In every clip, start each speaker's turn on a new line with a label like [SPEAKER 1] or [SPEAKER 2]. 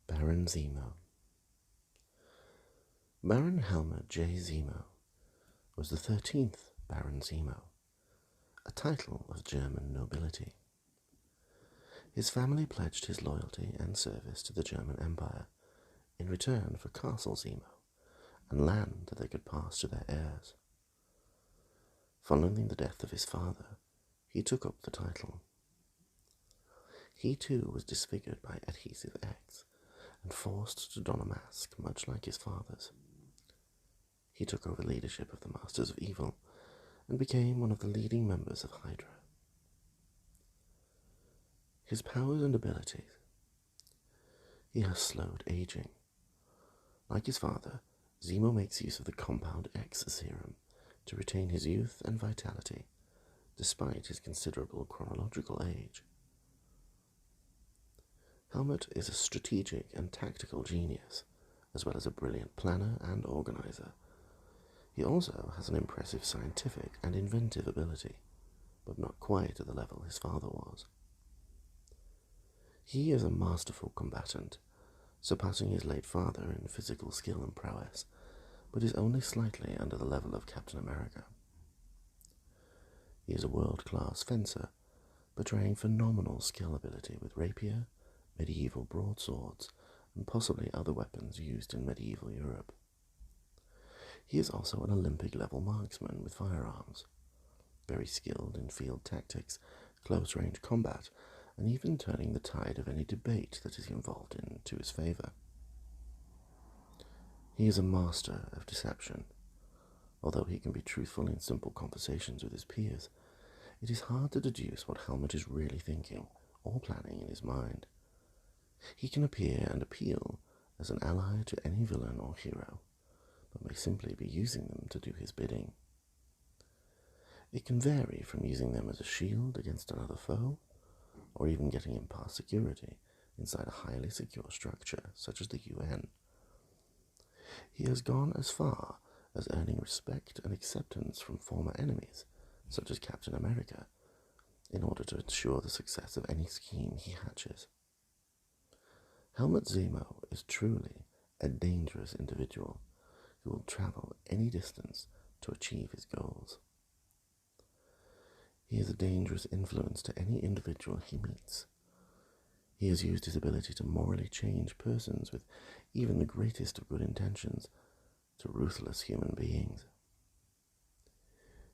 [SPEAKER 1] Baron Zemo. Baron Helmut J. Zemo was the 13th Baron Zemo, a title of German nobility. His family pledged his loyalty and service to the German Empire in return for Castle Zemo and land that they could pass to their heirs. Following the death of his father, he took up the title. He too was disfigured by adhesive X and forced to don a mask much like his father's. He took over leadership of the Masters of Evil and became one of the leading members of Hydra. His powers and abilities. He has slowed aging. Like his father, Zemo makes use of the Compound X serum to retain his youth and vitality, despite his considerable chronological age. Helmut is a strategic and tactical genius, as well as a brilliant planner and organizer. He also has an impressive scientific and inventive ability, but not quite at the level his father was. He is a masterful combatant, surpassing his late father in physical skill and prowess, but is only slightly under the level of Captain America. He is a world-class fencer, portraying phenomenal skill ability with rapier, medieval broadswords, and possibly other weapons used in medieval Europe. He is also an Olympic-level marksman with firearms, very skilled in field tactics, close-range combat, and even turning the tide of any debate that is involved in to his favour. He is a master of deception. Although he can be truthful in simple conversations with his peers, it is hard to deduce what Helmut is really thinking or planning in his mind. He can appear and appeal as an ally to any villain or hero, but may simply be using them to do his bidding. It can vary from using them as a shield against another foe, or even getting him past security inside a highly secure structure such as the UN. He has gone as far as earning respect and acceptance from former enemies, such as Captain America, in order to ensure the success of any scheme he hatches. Helmut Zemo is truly a dangerous individual who will travel any distance to achieve his goals. He is a dangerous influence to any individual he meets. He has used his ability to morally change persons with even the greatest of good intentions to ruthless human beings.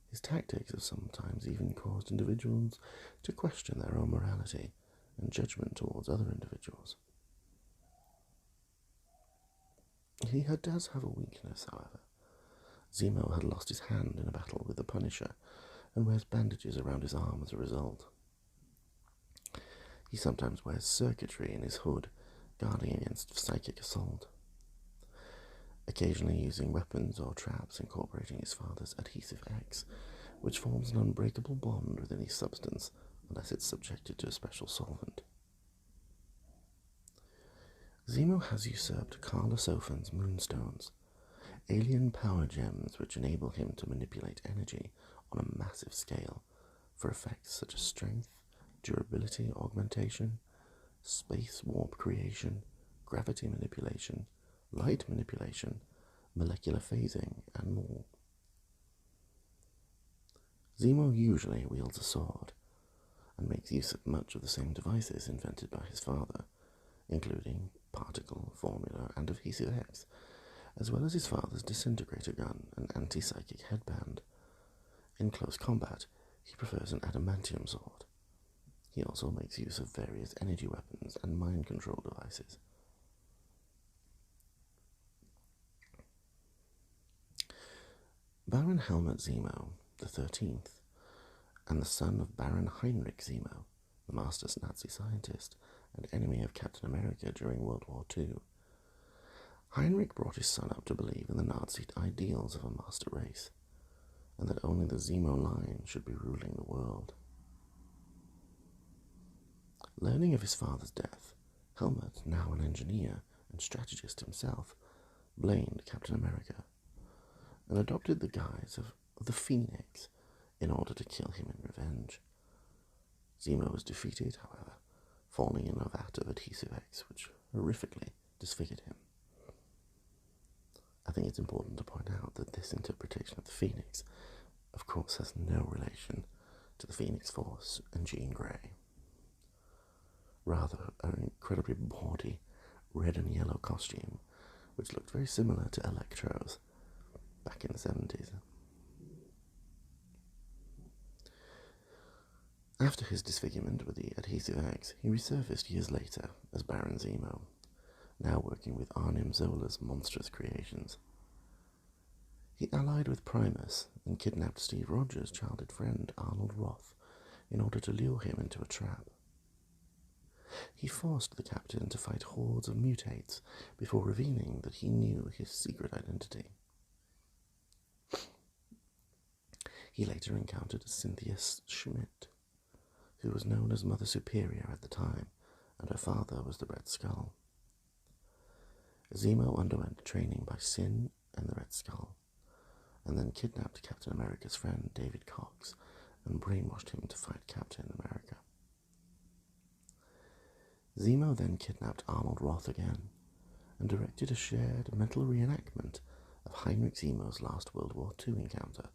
[SPEAKER 1] His tactics have sometimes even caused individuals to question their own morality and judgment towards other individuals. He does have a weakness, however. Zemo had lost his hand in a battle with the Punisher and wears bandages around his arm as a result. He sometimes wears circuitry in his hood, guarding against psychic assault, occasionally using weapons or traps incorporating his father's adhesive X, which forms an unbreakable bond with any substance unless it's subjected to a special solvent. Zemo has usurped Carla Sophan's moonstones, alien power gems which enable him to manipulate energy on a massive scale for effects such as strength, durability augmentation, space warp creation, gravity manipulation, light manipulation, molecular phasing, and more. Zemo usually wields a sword, and makes use of much of the same devices invented by his father, including particle, formula, and adhesive X, as well as his father's disintegrator gun and anti-psychic headband. In close combat, he prefers an adamantium sword. He also makes use of various energy weapons and mind control devices. Baron Helmut Zemo, the 13th, and the son of Baron Heinrich Zemo, the master Nazi scientist and enemy of Captain America during World War II. Heinrich brought his son up to believe in the Nazi ideals of a master race, and that only the Zemo line should be ruling the world. Learning of his father's death, Helmut, now an engineer and strategist himself, blamed Captain America, and adopted the guise of the Phoenix in order to kill him in revenge. Zemo was defeated, however, falling in a vat of adhesive X, which horrifically disfigured him. I think it's important to point out that this interpretation of the Phoenix, of course, has no relation to the Phoenix Force and Jean Grey. Rather, an incredibly bawdy red and yellow costume, which looked very similar to Electro's back in the 70s. After his disfigurement with the adhesive eggs, he resurfaced years later as Baron Zemo, now working with Arnim Zola's monstrous creations. He allied with Primus and kidnapped Steve Rogers' childhood friend Arnold Roth in order to lure him into a trap. He forced the Captain to fight hordes of mutates before revealing that he knew his secret identity. He later encountered Cynthia Schmidt, who was known as Mother Superior at the time, and her father was the Red Skull. Zemo underwent training by Sin and the Red Skull, and then kidnapped Captain America's friend David Cox and brainwashed him to fight Captain America. Zemo then kidnapped Arnold Roth again, and directed a shared mental reenactment of Heinrich Zemo's last World War II encounter.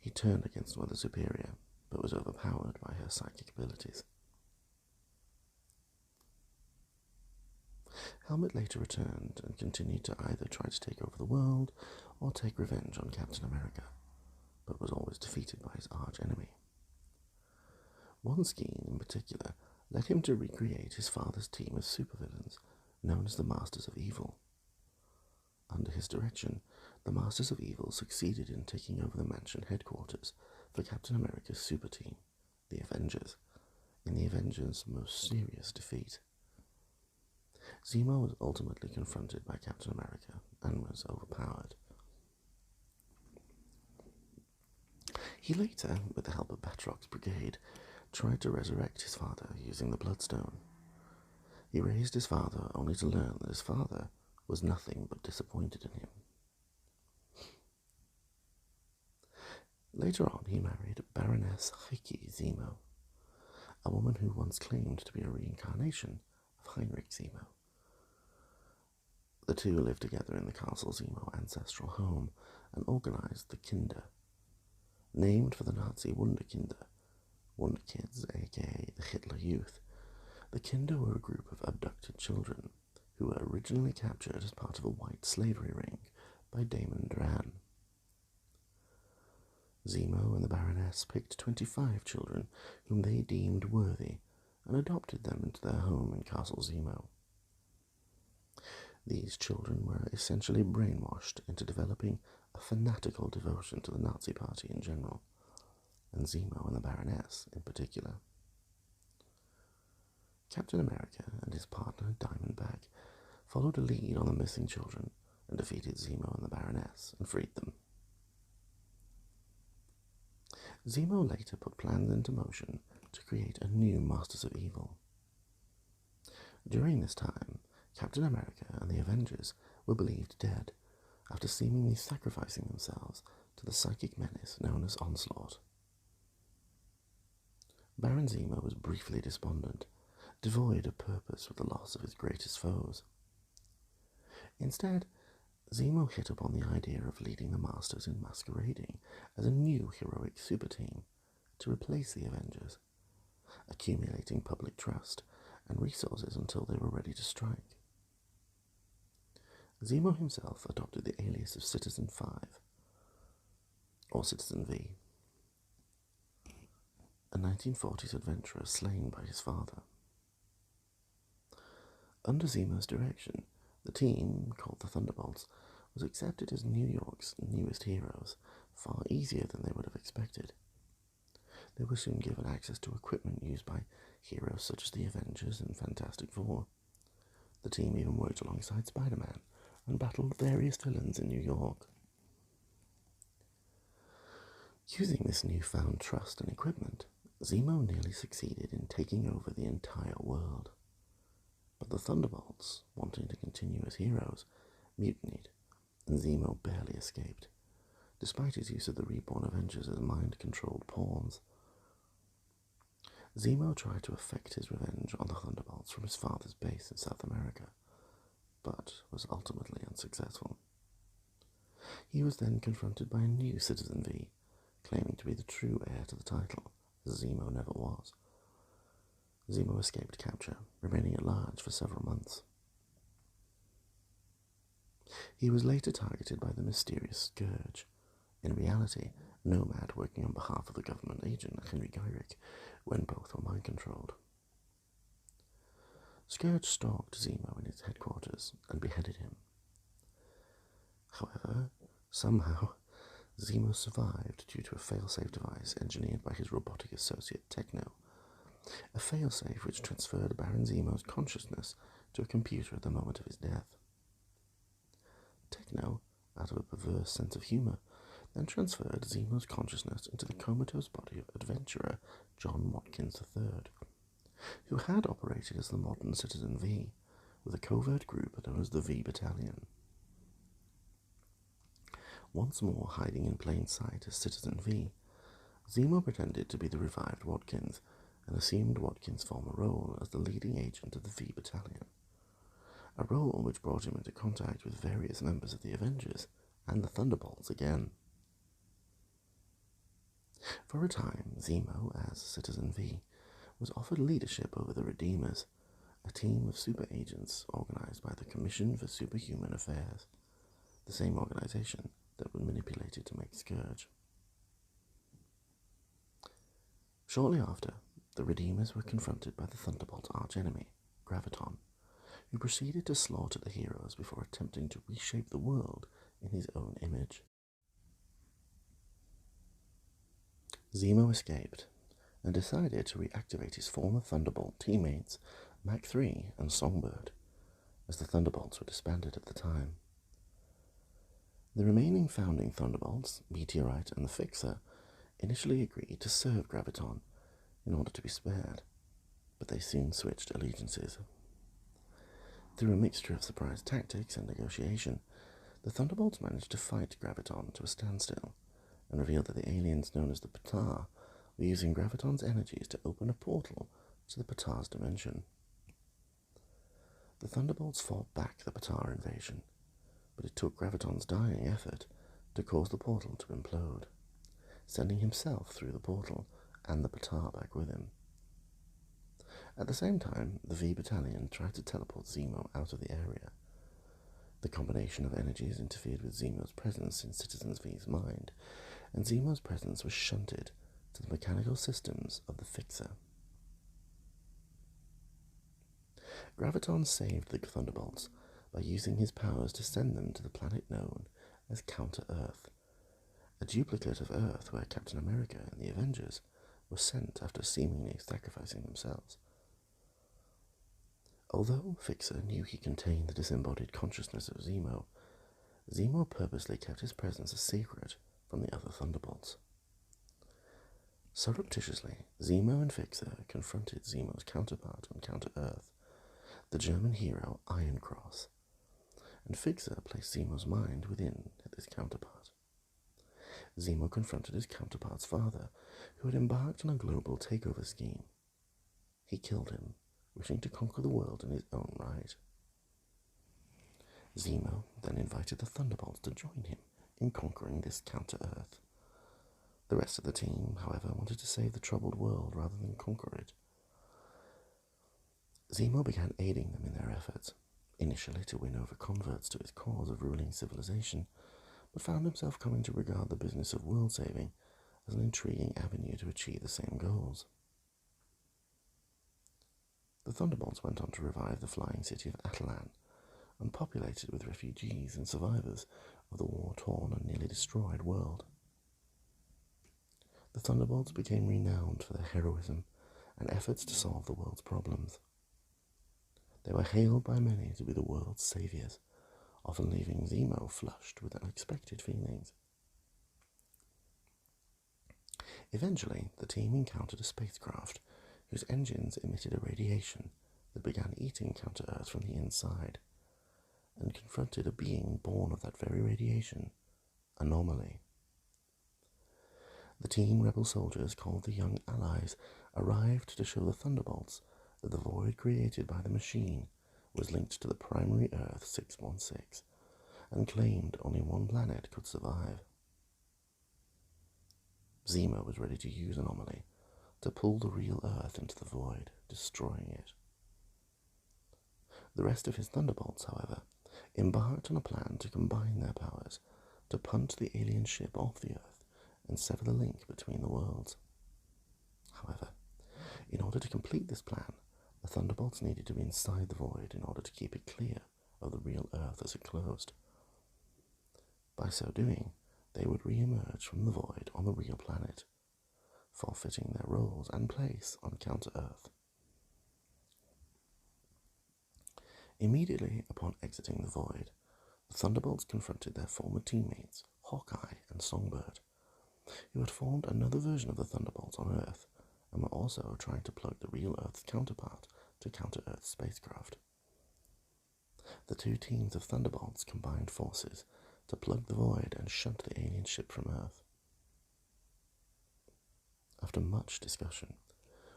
[SPEAKER 1] He turned against Mother Superior, but was overpowered by her psychic abilities. Helmut later returned and continued to either try to take over the world or take revenge on Captain America, but was always defeated by his arch-enemy. One scheme in particular led him to recreate his father's team of supervillains, known as the Masters of Evil. Under his direction, the Masters of Evil succeeded in taking over the mansion headquarters for Captain America's super team, the Avengers, in the Avengers' most serious defeat. Zemo was ultimately confronted by Captain America and was overpowered. He later, with the help of Batroc's brigade, tried to resurrect his father using the Bloodstone. He raised his father only to learn that his father was nothing but disappointed in him. Later on, he married Baroness Heike Zemo, a woman who once claimed to be a reincarnation of Heinrich Zemo. The two lived together in the Castle Zemo ancestral home and organized the Kinder, named for the Nazi Wunderkinder, Wunderkids, aka the Hitler Youth. The Kinder were a group of abducted children who were originally captured as part of a white slavery ring by Damon Duran. Zemo and the Baroness picked 25 children whom they deemed worthy and adopted them into their home in Castle Zemo. These children were essentially brainwashed into developing a fanatical devotion to the Nazi Party in general, and Zemo and the Baroness in particular. Captain America and his partner Diamondback followed a lead on the missing children and defeated Zemo and the Baroness and freed them. Zemo later put plans into motion to create a new Masters of Evil. During this time, Captain America and the Avengers were believed dead after seemingly sacrificing themselves to the psychic menace known as Onslaught. Baron Zemo was briefly despondent, devoid of purpose with the loss of his greatest foes. Instead, Zemo hit upon the idea of leading the Masters in masquerading as a new heroic super team to replace the Avengers, accumulating public trust and resources until they were ready to strike. Zemo himself adopted the alias of Citizen 5, or Citizen V, a 1940s adventurer slain by his father. Under Zemo's direction, the team, called the Thunderbolts, was accepted as New York's newest heroes, far easier than they would have expected. They were soon given access to equipment used by heroes such as the Avengers and Fantastic Four. The team even worked alongside Spider-Man and battled various villains in New York. Using this newfound trust and equipment, Zemo nearly succeeded in taking over the entire world. But the Thunderbolts, wanting to continue as heroes, mutinied, and Zemo barely escaped, despite his use of the reborn Avengers as mind-controlled pawns. Zemo tried to effect his revenge on the Thunderbolts from his father's base in South America, but was ultimately unsuccessful. He was then confronted by a new Citizen V, claiming to be the true heir to the title, as Zemo never was. Zemo escaped capture, remaining at large for several months. He was later targeted by the mysterious Scourge, in reality Nomad working on behalf of the government agent Henry Gyrick, when both were mind-controlled. Scourge stalked Zemo in his headquarters and beheaded him. However, somehow, Zemo survived due to a failsafe device engineered by his robotic associate Techno, a failsafe which transferred Baron Zemo's consciousness to a computer at the moment of his death. Techno, out of a perverse sense of humour, then transferred Zemo's consciousness into the comatose body of adventurer John Watkins III, who had operated as the modern Citizen V, with a covert group known as the V Battalion. Once more hiding in plain sight as Citizen V, Zemo pretended to be the revived Watkins and assumed Watkins' former role as the leading agent of the V Battalion, a role which brought him into contact with various members of the Avengers and the Thunderbolts again. For a time, Zemo, as Citizen V, was offered leadership over the Redeemers, a team of super agents organized by the Commission for Superhuman Affairs, the same organization that was manipulated to make Scourge. Shortly after, the Redeemers were confronted by the Thunderbolt's archenemy, Graviton, who proceeded to slaughter the heroes before attempting to reshape the world in his own image. Zemo escaped and decided to reactivate his former Thunderbolt teammates Mach 3 and Songbird, as the Thunderbolts were disbanded at the time. The remaining founding Thunderbolts, Meteorite and the Fixer, initially agreed to serve Graviton in order to be spared, but they soon switched allegiances. Through a mixture of surprise tactics and negotiation, the Thunderbolts managed to fight Graviton to a standstill, and revealed that the aliens known as the Patar were using Graviton's energies to open a portal to the Patar's dimension. The Thunderbolts fought back the Patar invasion, but it took Graviton's dying effort to cause the portal to implode, sending himself through the portal and the Patar back with him. At the same time, the V Battalion tried to teleport Zemo out of the area. The combination of energies interfered with Zemo's presence in Citizen V's mind, and Zemo's presence was shunted to the mechanical systems of the Fixer. Graviton saved the Thunderbolts by using his powers to send them to the planet known as Counter-Earth, a duplicate of Earth where Captain America and the Avengers were sent after seemingly sacrificing themselves. Although Fixer knew he contained the disembodied consciousness of Zemo, Zemo purposely kept his presence a secret from the other Thunderbolts. Surreptitiously, Zemo and Fixer confronted Zemo's counterpart on Counter-Earth, the German hero Iron Cross, and Fixer placed Zemo's mind within his counterpart. Zemo confronted his counterpart's father, who had embarked on a global takeover scheme. He killed him, wishing to conquer the world in his own right. Zemo then invited the Thunderbolts to join him in conquering this Counter-Earth. The rest of the team, however, wanted to save the troubled world rather than conquer it. Zemo began aiding them in their efforts, initially to win over converts to his cause of ruling civilization, but found himself coming to regard the business of world-saving as an intriguing avenue to achieve the same goals. The Thunderbolts went on to revive the flying city of Atalan, unpopulated with refugees and survivors of the war-torn and nearly destroyed world. The Thunderbolts became renowned for their heroism and efforts to solve the world's problems. They were hailed by many to be the world's saviours, often leaving Zemo flushed with unexpected feelings. Eventually, the team encountered a spacecraft whose engines emitted a radiation that began eating Counter-Earth from the inside, and confronted a being born of that very radiation, Anomaly. The teen rebel soldiers, called the Young Allies, arrived to show the Thunderbolts that the void created by the machine was linked to the primary Earth 616 and claimed only one planet could survive. Zemo was ready to use Anomaly to pull the real Earth into the void, destroying it. The rest of his Thunderbolts, however, embarked on a plan to combine their powers to punt the alien ship off the Earth and sever the link between the worlds. However, in order to complete this plan, the Thunderbolts needed to be inside the void in order to keep it clear of the real Earth as it closed. By so doing, they would re-emerge from the void on the real planet, forfeiting their roles and place on Counter-Earth. Immediately upon exiting the void, the Thunderbolts confronted their former teammates, Hawkeye and Songbird, who had formed another version of the Thunderbolts on Earth and were also trying to plug the real Earth's counterpart to Counter-Earth's spacecraft. The two teams of Thunderbolts combined forces to plug the void and shunt the alien ship from Earth. After much discussion,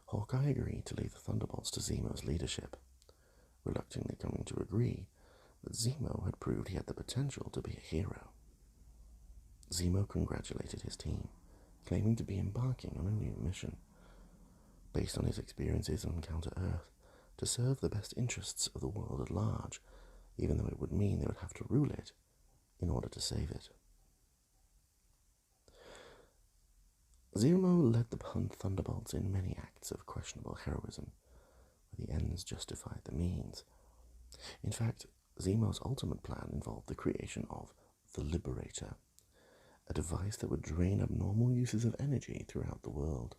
[SPEAKER 1] Hawkeye agreed to leave the Thunderbolts to Zemo's leadership, reluctantly coming to agree that Zemo had proved he had the potential to be a hero. Zemo congratulated his team, claiming to be embarking on a new mission, based on his experiences on Counter-Earth, to serve the best interests of the world at large, even though it would mean they would have to rule it in order to save it. Zemo led the Thunderbolts in many acts of questionable heroism, where the ends justified the means. In fact, Zemo's ultimate plan involved the creation of the Liberator, a device that would drain abnormal uses of energy throughout the world.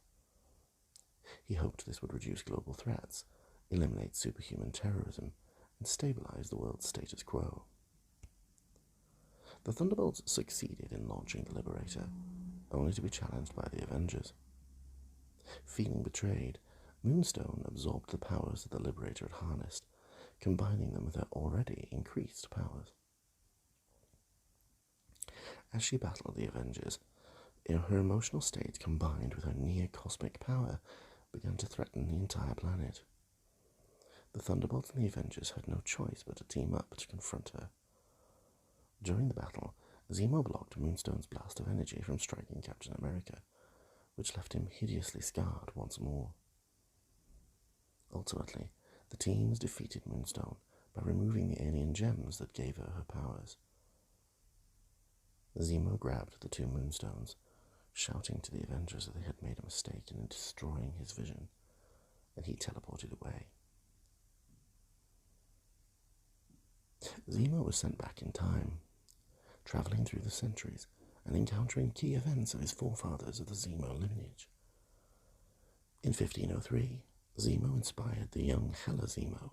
[SPEAKER 1] He hoped this would reduce global threats, eliminate superhuman terrorism, and stabilize the world's status quo. The Thunderbolts succeeded in launching the Liberator, only to be challenged by the Avengers. Feeling betrayed, Moonstone absorbed the powers that the Liberator had harnessed, combining them with her already increased powers. As she battled the Avengers, her emotional state combined with her near-cosmic power began to threaten the entire planet. The Thunderbolts and the Avengers had no choice but to team up to confront her. During the battle, Zemo blocked Moonstone's blast of energy from striking Captain America, which left him hideously scarred once more. Ultimately, the teams defeated Moonstone by removing the alien gems that gave her her powers. Zemo grabbed the two Moonstones, shouting to the Avengers that they had made a mistake in destroying his vision, and he teleported away. Zemo was sent back in time, travelling through the centuries and encountering key events of his forefathers of the Zemo lineage. In 1503, Zemo inspired the young Hela Zemo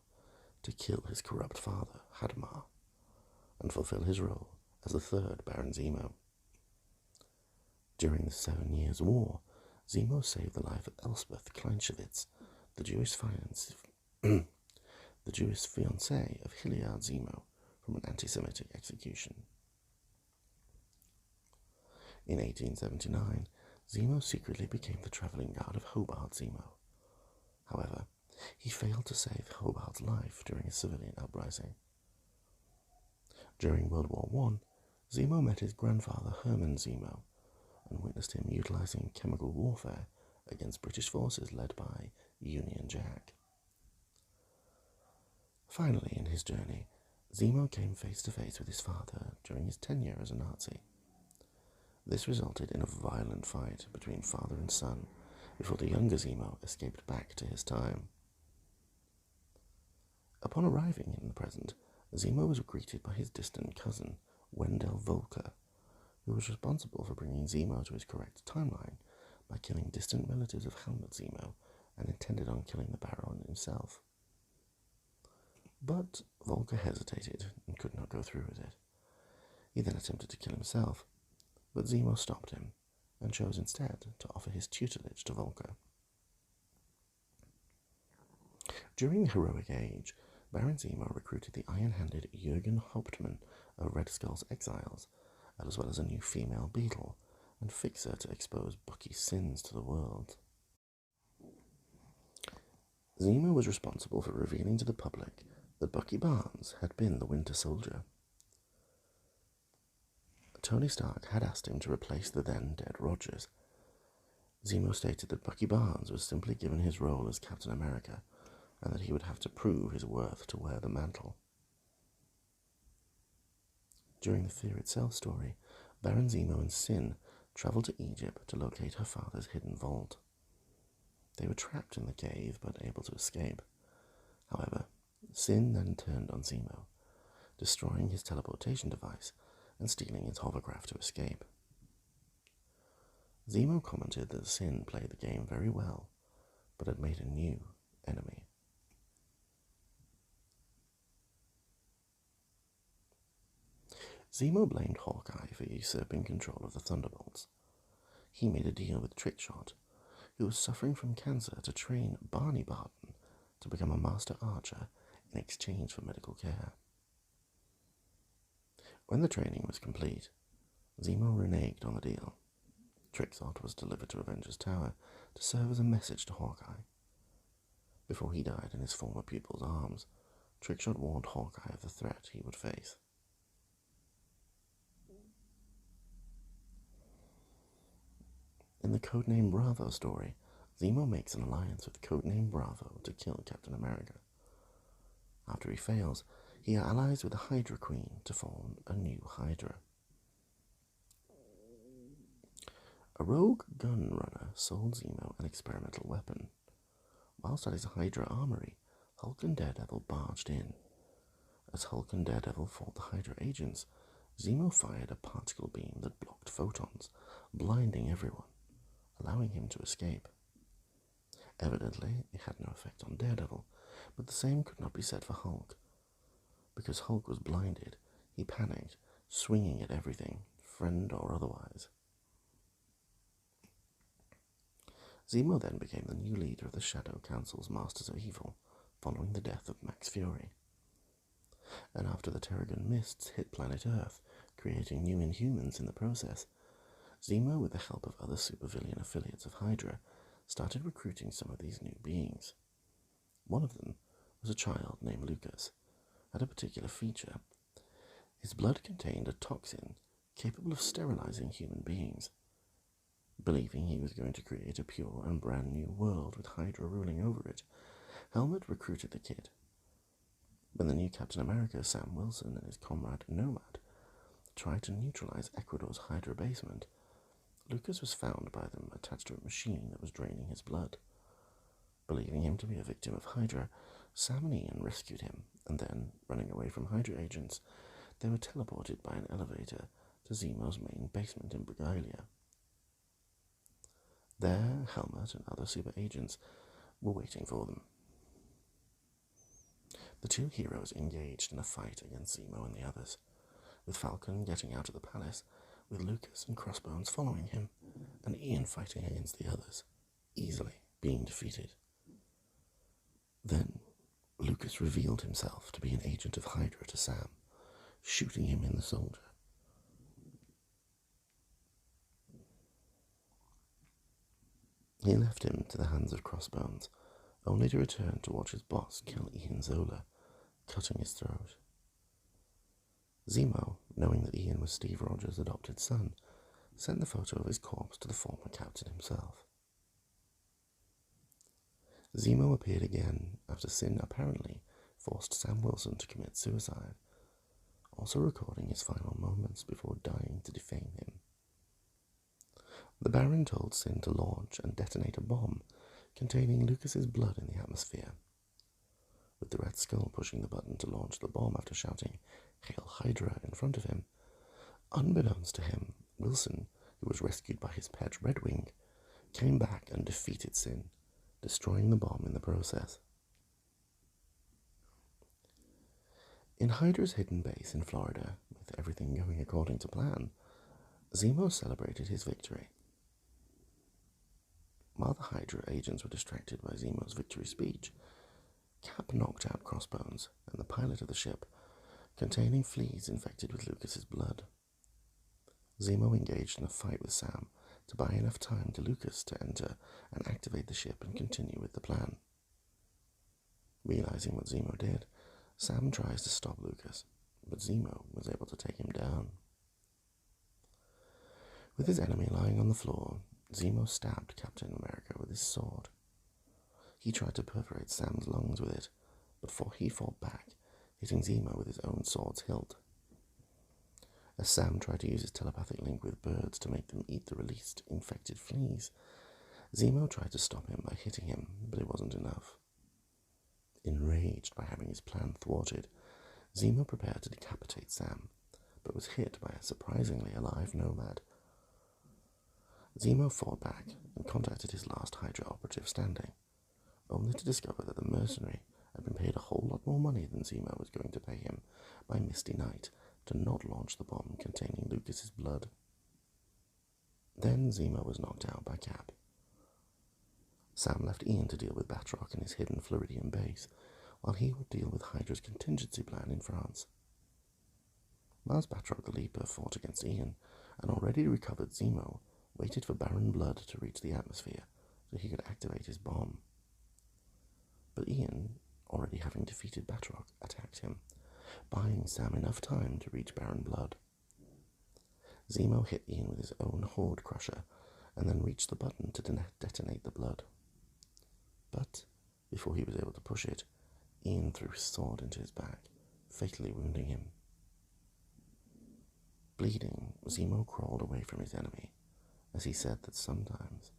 [SPEAKER 1] to kill his corrupt father, Hadamar, and fulfill his role as the third Baron Zemo. During the 7 Years' War, Zemo saved the life of Elspeth Kleinschewitz, the Jewish fiancée of Hilliard Zemo, from an anti-Semitic execution. In 1879, Zemo secretly became the travelling guard of Hobart Zemo. However, he failed to save Hobart's life during a civilian uprising. During World War I, Zemo met his grandfather Herman Zemo and witnessed him utilizing chemical warfare against British forces led by Union Jack. Finally, in his journey, Zemo came face to face with his father during his tenure as a Nazi. This resulted in a violent fight between father and son before the younger Zemo escaped back to his time. Upon arriving in the present, Zemo was greeted by his distant cousin, Wendell Volker, who was responsible for bringing Zemo to his correct timeline by killing distant relatives of Helmut Zemo and intended on killing the Baron himself. But Volker hesitated and could not go through with it. He then attempted to kill himself, but Zemo stopped him and chose instead to offer his tutelage to Volker. During the heroic age, Baron Zemo recruited the iron-handed Jürgen Hauptmann of Red Skull's exiles, as well as a new female beetle, and Fixer to expose Bucky's sins to the world. Zemo was responsible for revealing to the public that Bucky Barnes had been the Winter Soldier. Tony Stark had asked him to replace the then-dead Rogers. Zemo stated that Bucky Barnes was simply given his role as Captain America, and that he would have to prove his worth to wear the mantle. During the Fear Itself story, Baron Zemo and Sin traveled to Egypt to locate her father's hidden vault. They were trapped in the cave, but able to escape. However, Sin then turned on Zemo, destroying his teleportation device and stealing his hovercraft to escape. Zemo commented that Sin played the game very well, but had made a new enemy. Zemo blamed Hawkeye for usurping control of the Thunderbolts. He made a deal with Trickshot, who was suffering from cancer, to train Barney Barton to become a master archer in exchange for medical care. When the training was complete, Zemo reneged on the deal. Trickshot was delivered to Avengers Tower to serve as a message to Hawkeye. Before he died in his former pupil's arms, Trickshot warned Hawkeye of the threat he would face. In the Codename Bravo story, Zemo makes an alliance with Codename Bravo to kill Captain America. After he fails, he allies with the Hydra Queen to form a new Hydra. A rogue gun runner sold Zemo an experimental weapon. Whilst at his Hydra armory, Hulk and Daredevil barged in. As Hulk and Daredevil fought the Hydra agents, Zemo fired a particle beam that blocked photons, blinding everyone, allowing him to escape. Evidently, it had no effect on Daredevil, but the same could not be said for Hulk. Because Hulk was blinded, he panicked, swinging at everything, friend or otherwise. Zemo then became the new leader of the Shadow Council's Masters of Evil, following the death of Max Fury. And after the Terrigen Mists hit planet Earth, creating new Inhumans in the process, Zemo, with the help of other supervillain affiliates of Hydra, started recruiting some of these new beings. One of them was a child named Lucas. Had a particular feature. His blood contained a toxin capable of sterilizing human beings. Believing he was going to create a pure and brand new world with Hydra ruling over it, Helmut recruited the kid. When the new Captain America, Sam Wilson, and his comrade Nomad tried to neutralize Ecuador's Hydra basement, Lucas was found by them attached to a machine that was draining his blood. Believing him to be a victim of Hydra, Sam and Ian rescued him, and then, running away from Hydra agents, they were teleported by an elevator to Zemo's main basement in Brigailia. There, Helmut and other super agents were waiting for them. The two heroes engaged in a fight against Zemo and the others, with Falcon getting out of the palace, with Lucas and Crossbones following him, and Ian fighting against the others, easily being defeated. Then, Lucas revealed himself to be an agent of Hydra to Sam, shooting him in the shoulder. He left him to the hands of Crossbones, only to return to watch his boss kill Ian Zola, cutting his throat. Zemo, knowing that Ian was Steve Rogers' adopted son, sent the photo of his corpse to the former captain himself. Zemo appeared again after Sin apparently forced Sam Wilson to commit suicide, also recording his final moments before dying to defame him. The Baron told Sin to launch and detonate a bomb containing Lucas's blood in the atmosphere, with the Red Skull pushing the button to launch the bomb after shouting, "Hail Hydra," in front of him. Unbeknownst to him, Wilson, who was rescued by his pet Redwing, came back and defeated Sin, destroying the bomb in the process. In Hydra's hidden base in Florida, with everything going according to plan, Zemo celebrated his victory. While the Hydra agents were distracted by Zemo's victory speech, Cap knocked out Crossbones and the pilot of the ship, containing fleas infected with Lucas's blood. Zemo engaged in a fight with Sam to buy enough time to Lucas to enter and activate the ship and continue with the plan. Realizing what Zemo did, Sam tries to stop Lucas, but Zemo was able to take him down. With his enemy lying on the floor, Zemo stabbed Captain America with his sword. He tried to perforate Sam's lungs with it, but he fought back, hitting Zemo with his own sword's hilt. As Sam tried to use his telepathic link with birds to make them eat the released infected fleas, Zemo tried to stop him by hitting him, but it wasn't enough. Enraged by having his plan thwarted, Zemo prepared to decapitate Sam, but was hit by a surprisingly alive nomad. Zemo fought back and contacted his last Hydra operative standing, only to discover that the mercenary had been paid a whole lot more money than Zemo was going to pay him by Misty Knight to not launch the bomb containing Lucas's blood. Then Zemo was knocked out by Cap. Sam left Ian to deal with Batroc and his hidden Floridian base, while he would deal with Hydra's contingency plan in France. Whilst Batroc the Leaper fought against Ian, an already recovered Zemo waited for Baron Blood to reach the atmosphere so he could activate his bomb. But Ian, already having defeated Batroc, attacked him, buying Sam enough time to reach Baron Blood. Zemo hit Ian with his own Horde Crusher, and then reached the button to detonate the blood. But, before he was able to push it, Ian threw his sword into his back, fatally wounding him. Bleeding, Zemo crawled away from his enemy, as he said that sometimes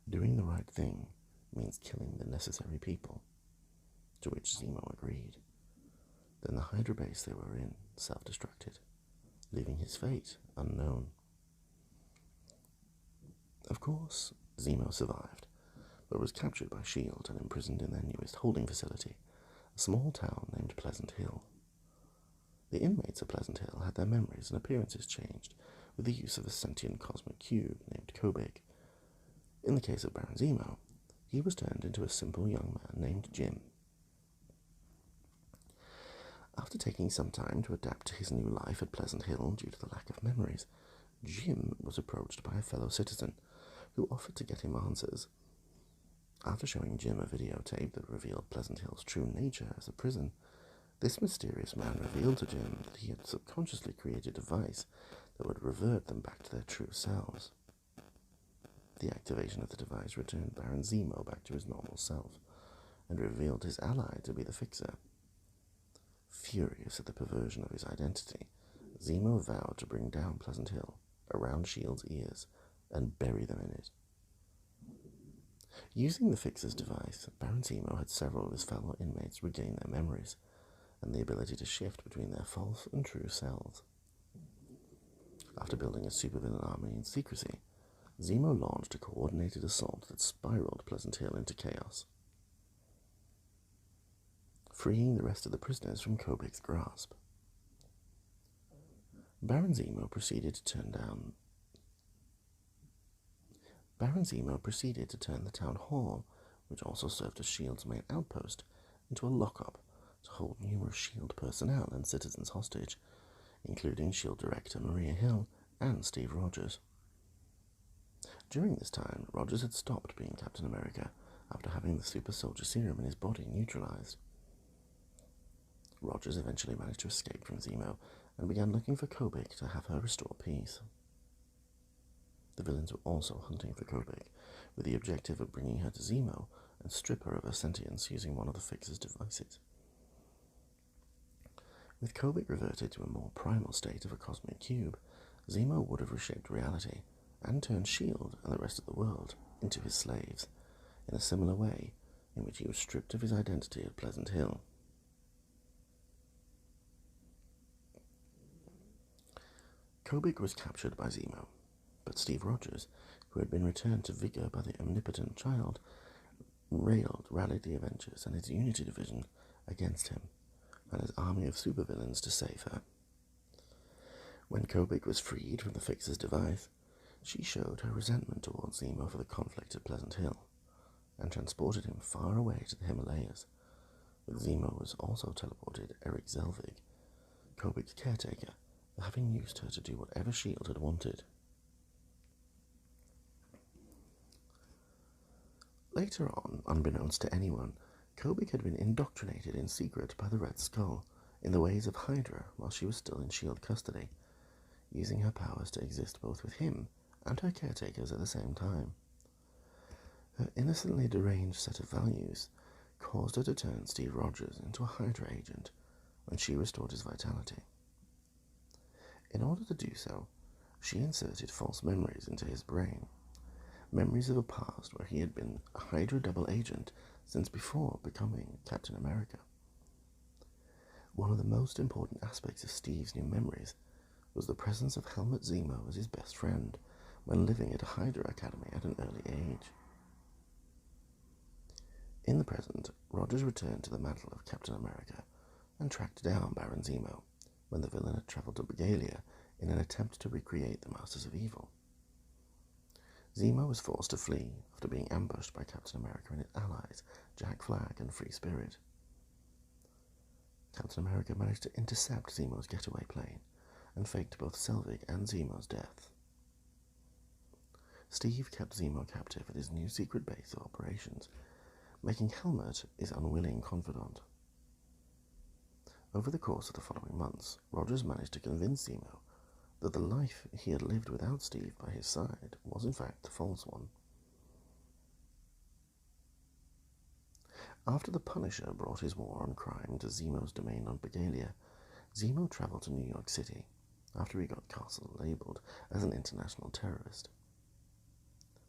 [SPEAKER 1] doing the right thing means killing the necessary people, to which Zemo agreed. Then the Hydra base they were in self-destructed, leaving his fate unknown. Of course, Zemo survived, but was captured by S.H.I.E.L.D. and imprisoned in their newest holding facility, a small town named Pleasant Hill. The inmates of Pleasant Hill had their memories and appearances changed with the use of a sentient cosmic cube named Kobig. In the case of Baron Zemo, he was turned into a simple young man named Jim. After taking some time to adapt to his new life at Pleasant Hill due to the lack of memories, Jim was approached by a fellow citizen who offered to get him answers. After showing Jim a videotape that revealed Pleasant Hill's true nature as a prison, this mysterious man revealed to Jim that he had subconsciously created a device that would revert them back to their true selves. The activation of the device returned Baron Zemo back to his normal self, and revealed his ally to be the Fixer. Furious at the perversion of his identity, Zemo vowed to bring down Pleasant Hill, around S.H.I.E.L.D.'s ears, and bury them in it. Using the Fixer's device, Baron Zemo had several of his fellow inmates regain their memories, and the ability to shift between their false and true selves. After building a supervillain army in secrecy, Zemo launched a coordinated assault that spiraled Pleasant Hill into chaos, freeing the rest of the prisoners from Kobig's grasp. Baron Zemo proceeded to turn the town hall, which also served as S.H.I.E.L.D.'s main outpost, into a lockup to hold numerous S.H.I.E.L.D. personnel and citizens hostage, including S.H.I.E.L.D. Director Maria Hill and Steve Rogers. During this time, Rogers had stopped being Captain America after having the super soldier serum in his body neutralized. Rogers eventually managed to escape from Zemo and began looking for Kobig to have her restore peace. The villains were also hunting for Kobig, with the objective of bringing her to Zemo and strip her of her sentience using one of the Fixer's devices. With Kobig reverted to a more primal state of a cosmic cube, Zemo would have reshaped reality and turned S.H.I.E.L.D. and the rest of the world into his slaves, in a similar way in which he was stripped of his identity at Pleasant Hill. Kobig was captured by Zemo, but Steve Rogers, who had been returned to vigor by the omnipotent child, rallied the Avengers and his Unity division against him and his army of supervillains to save her. When Kobig was freed from the Fixer's device, she showed her resentment towards Zemo for the conflict at Pleasant Hill, and transported him far away to the Himalayas. With Zemo was also teleported Eric Selvig, Kobig's caretaker, for having used her to do whatever S.H.I.E.L.D. had wanted. Later on, unbeknownst to anyone, Kobik had been indoctrinated in secret by the Red Skull in the ways of Hydra while she was still in S.H.I.E.L.D. custody, using her powers to exist both with him and her caretakers at the same time. Her innocently deranged set of values caused her to turn Steve Rogers into a Hydra agent when she restored his vitality. In order to do so, she inserted false memories into his brain, memories of a past where he had been a Hydra double agent since before becoming Captain America. One of the most important aspects of Steve's new memories was the presence of Helmut Zemo as his best friend when living at a Hydra academy at an early age. In the present, Rogers returned to the mantle of Captain America and tracked down Baron Zemo when the villain had travelled to Begalia in an attempt to recreate the Masters of Evil. Zemo was forced to flee after being ambushed by Captain America and his allies, Jack Flag and Free Spirit. Captain America managed to intercept Zemo's getaway plane and faked both Selvig and Zemo's death. Steve kept Zemo captive at his new secret base of operations, making Helmut his unwilling confidant. Over the course of the following months, Rogers managed to convince Zemo that the life he had lived without Steve by his side was in fact a false one. After the Punisher brought his war on crime to Zemo's domain on Begalia, Zemo travelled to New York City after he got Castle labelled as an international terrorist.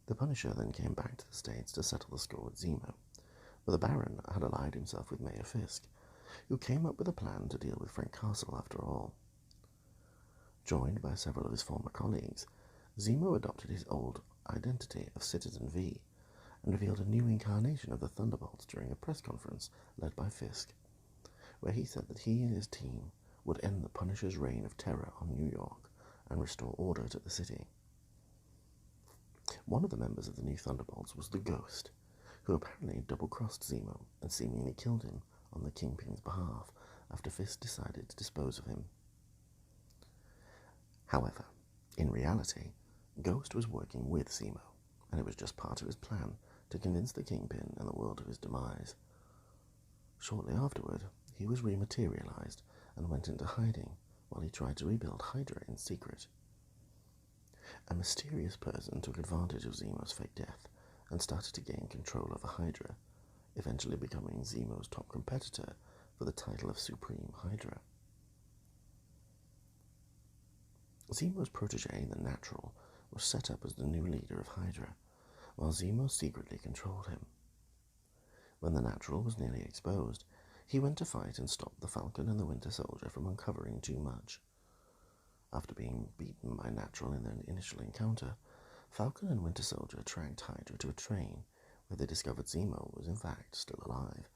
[SPEAKER 1] The Punisher then came back to the States to settle the score with Zemo, but the Baron had allied himself with Mayor Fisk, who came up with a plan to deal with Frank Castle after all. Joined by several of his former colleagues, Zemo adopted his old identity of Citizen V and revealed a new incarnation of the Thunderbolts during a press conference led by Fisk, where he said that he and his team would end the Punisher's reign of terror on New York and restore order to the city. One of the members of the new Thunderbolts was the Ghost, who apparently double-crossed Zemo and seemingly killed him on the Kingpin's behalf after Fisk decided to dispose of him. However, in reality, Ghost was working with Zemo, and it was just part of his plan to convince the Kingpin and the world of his demise. Shortly afterward, he was rematerialized and went into hiding while he tried to rebuild Hydra in secret. A mysterious person took advantage of Zemo's fake death and started to gain control over Hydra, eventually becoming Zemo's top competitor for the title of Supreme Hydra. Zemo's protege, the Natural, was set up as the new leader of Hydra, while Zemo secretly controlled him. When the Natural was nearly exposed, he went to fight and stop the Falcon and the Winter Soldier from uncovering too much. After being beaten by Natural in their initial encounter, Falcon and Winter Soldier tracked Hydra to a train where they discovered Zemo was in fact still alive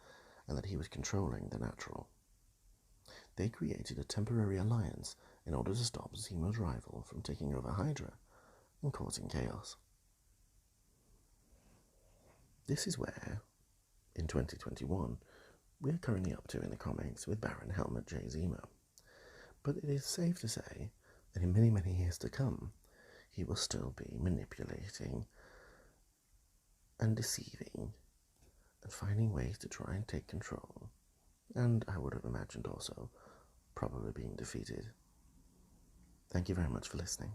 [SPEAKER 1] and that he was controlling the Natural. They created a temporary alliance in order to stop Zemo's rival from taking over Hydra and causing chaos. This is where, in 2021, we are currently up to in the comics with Baron Helmut Zemo. But it is safe to say that in many, many years to come, he will still be manipulating and deceiving and finding ways to try and take control, and I would have imagined also probably being defeated. Thank you very much for listening.